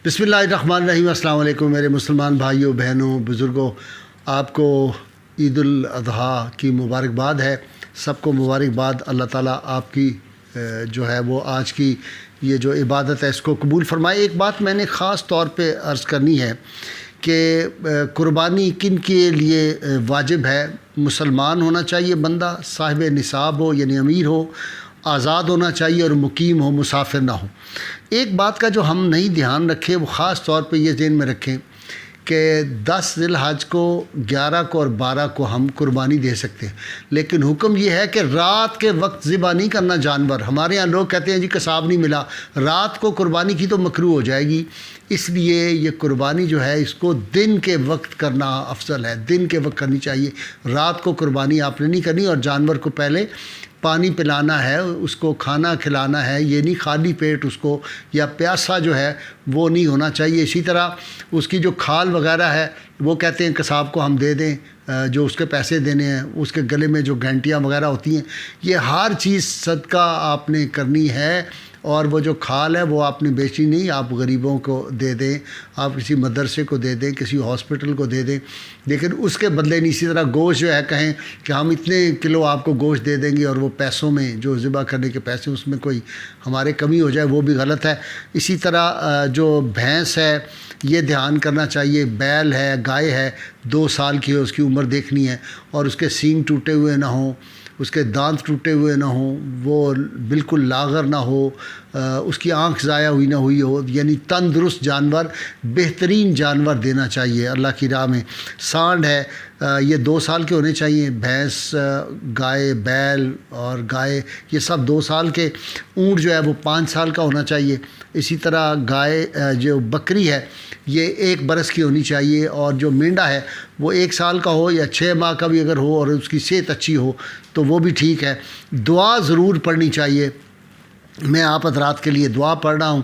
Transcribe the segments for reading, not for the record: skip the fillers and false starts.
بسم اللہ الرحمن الرحیم۔ السلام علیکم میرے مسلمان بھائیوں، بہنوں، بزرگوں، آپ کو عید الاضحیٰ کی مبارکباد ہے۔ سب کو مبارکباد۔ اللہ تعالیٰ آپ کی جو ہے وہ آج کی یہ جو عبادت ہے اس کو قبول فرمائے۔ ایک بات میں نے خاص طور پہ عرض کرنی ہے کہ قربانی کن کے لیے واجب ہے۔ مسلمان ہونا چاہیے بندہ، صاحب نصاب ہو یعنی امیر ہو، آزاد ہونا چاہیے اور مقیم ہو، مسافر نہ ہو۔ ایک بات کا جو ہم نہیں دھیان رکھے وہ خاص طور پہ یہ ذہن میں رکھیں کہ 10 ذی الحج کو، 11 کو اور 12 کو ہم قربانی دے سکتے ہیں، لیکن حکم یہ ہے کہ رات کے وقت ذبح نہیں کرنا جانور۔ ہمارے ہاں لوگ کہتے ہیں جی قصاب نہیں ملا، رات کو قربانی کی تو مکروہ ہو جائے گی، اس لیے یہ قربانی جو ہے اس کو دن کے وقت کرنا افضل ہے، دن کے وقت کرنی چاہیے۔ رات کو قربانی آپ نے نہیں کرنی، اور جانور کو پہلے پانی پلانا ہے، اس کو کھانا کھلانا ہے، یہ نہیں خالی پیٹ اس کو یا پیاسا جو ہے وہ نہیں ہونا چاہیے۔ اسی طرح اس کی جو کھال وغیرہ ہے وہ کہتے ہیں قصاب کو ہم دے دیں، جو اس کے پیسے دینے ہیں، اس کے گلے میں جو گھنٹیاں وغیرہ ہوتی ہیں، یہ ہر چیز صدقہ آپ نے کرنی ہے۔ اور وہ جو کھال ہے وہ آپ نے بیچی نہیں، آپ غریبوں کو دے دیں، آپ کسی مدرسے کو دے دیں، کسی ہاسپٹل کو دے دیں، لیکن اس کے بدلے نہیں۔ اسی طرح گوشت جو ہے کہیں کہ ہم اتنے کلو آپ کو گوشت دے دیں گے اور وہ پیسوں میں جو ذبح کرنے کے پیسے اس میں کوئی ہمارے کمی ہو جائے، وہ بھی غلط ہے۔ اسی طرح جو بھینس ہے یہ دھیان کرنا چاہیے، بیل ہے، گائے ہے، 2 سال کی ہے، اس کی عمر دیکھنی ہے، اور اس کے سینگ ٹوٹے ہوئے نہ ہوں، اس کے دانت ٹوٹے ہوئے نہ ہوں، وہ بالکل لاغر نہ ہو، اس کی آنکھ ضائع ہوئی نہ ہوئی ہو، یعنی تندرست جانور، بہترین جانور دینا چاہیے اللہ کی راہ میں۔ سانڈ ہے، یہ 2 سال کے ہونے چاہیے، بھینس، گائے، بیل اور گائے یہ سب 2 سال کے۔ اونٹ جو ہے وہ 5 سال کا ہونا چاہیے۔ اسی طرح گائے جو بکری ہے یہ 1 برس کی ہونی چاہیے، اور جو مینڈا ہے وہ 1 سال کا ہو یا 6 ماہ کا بھی اگر ہو اور اس کی صحت اچھی ہو تو وہ بھی ٹھیک ہے۔ دعا ضرور پڑھنی چاہیے۔ میں آپ حضرات کے لیے دعا پڑھ رہا ہوں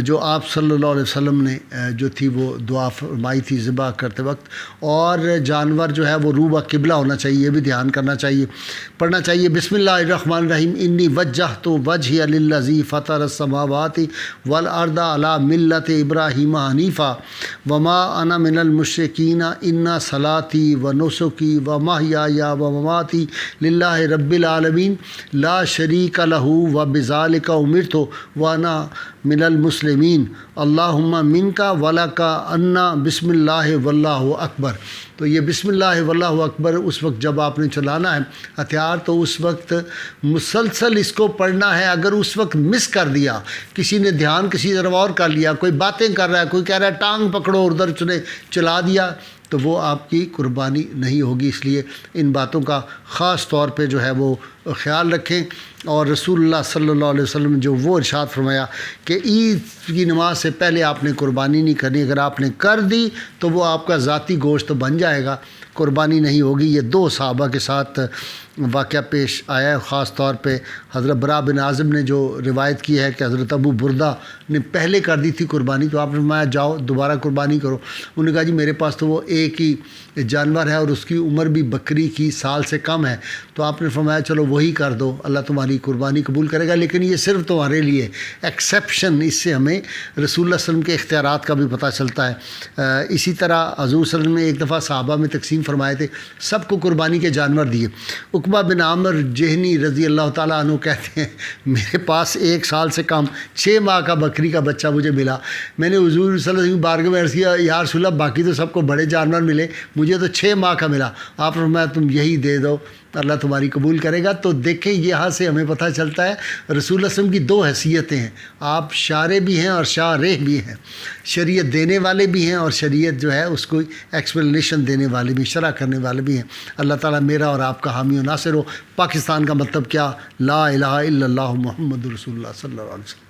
جو آپ صلی اللہ علیہ وسلم نے جو تھی وہ دعا فرمائی تھی ذبح کرتے وقت۔ اور جانور جو ہے وہ روبہ قبلہ ہونا چاہیے، یہ بھی دھیان کرنا چاہیے، پڑھنا چاہیے۔ بسم اللہ الرحمن الرحیم۔ انی وجہت وجہی للذی فطر السماوات والارض علی ملت ابراہیم حنیفا وما انا من المشرکین ان صلاتی ونسکی ومحیای ومماتی للہ رب العالمین لا شریک لہ وبذالک امرت وانا من المسلمین اللہم منکا ولکا انا بسم اللہ واللہ اکبر۔ تو یہ بسم اللہ واللہ اکبر اس وقت جب آپ نے چلانا ہے ہتھیار تو اس وقت مسلسل اس کو پڑھنا ہے۔ اگر اس وقت مس کر دیا، کسی نے دھیان کسی طرف اور کر لیا، کوئی باتیں کر رہا ہے، کوئی کہہ رہا ہے ٹانگ پکڑو، ادھر چلا دیا، تو وہ آپ کی قربانی نہیں ہوگی۔ اس لیے ان باتوں کا خاص طور پہ جو ہے وہ خیال رکھیں۔ اور رسول اللہ صلی اللہ علیہ وسلم جو وہ ارشاد فرمایا کہ عید کی نماز سے پہلے آپ نے قربانی نہیں کرنی، اگر آپ نے کر دی تو وہ آپ کا ذاتی گوشت تو بن جائے گا، قربانی نہیں ہوگی۔ یہ 2 صحابہ کے ساتھ واقعہ پیش آیا ہے، خاص طور پہ حضرت برا بن عازب نے جو روایت کی ہے کہ حضرت ابو بردہ نے پہلے کر دی تھی قربانی، تو آپ نے فرمایا جاؤ دوبارہ قربانی کرو۔ انہوں نے کہا جی میرے پاس تو وہ ایک ہی جانور ہے اور اس کی عمر بھی بکری کی سال سے کم ہے، تو آپ نے فرمایا چلو وہی کر دو، اللہ تمہاری قربانی قبول کرے گا، لیکن یہ صرف تمہارے لیے ایکسیپشن۔ اس سے ہمیں رسول اللہ صلی اللہ علیہ وسلم کے اختیارات کا بھی پتہ چلتا ہے۔ اسی طرح حضور صلی اللہ علیہ وسلم نے ایک دفعہ صحابہ میں تقسیم فرمائے تھے، سب کو قربانی کے جانور دیے۔ عقبہ بن عامر جہنی رضی اللہ تعالیٰ عنہ کہتے ہیں میرے پاس 1 سال سے کم 6 ماہ کا بکری کا بچہ مجھے ملا، میں نے حضور صلی اللہ علیہ وسلم کی بارگاہ میں عرض کیا یا رسول اللہ باقی تو سب کو بڑے جانور ملے، مجھے تو 6 ماہ کا ملا۔ آپ نے فرمایا تم یہی دے دو، اللہ تمہاری قبول کرے گا۔ تو دیکھیں یہاں سے ہمیں پتہ چلتا ہے رسول اللہ صلی اللہ علیہ وسلم کی 2 حیثیتیں ہیں، آپ شارع بھی ہیں اور شارح بھی ہیں، شریعت دینے والے بھی ہیں اور شریعت جو ہے اس کو ایکسپلینیشن دینے والے بھی، شرح کرنے والے بھی ہیں۔ اللہ تعالیٰ میرا اور آپ کا حامی و ناصر ہو۔ پاکستان کا مطلب کیا؟ لا الہ الا اللہ محمد رسول اللہ صلی اللہ علیہ وسلم۔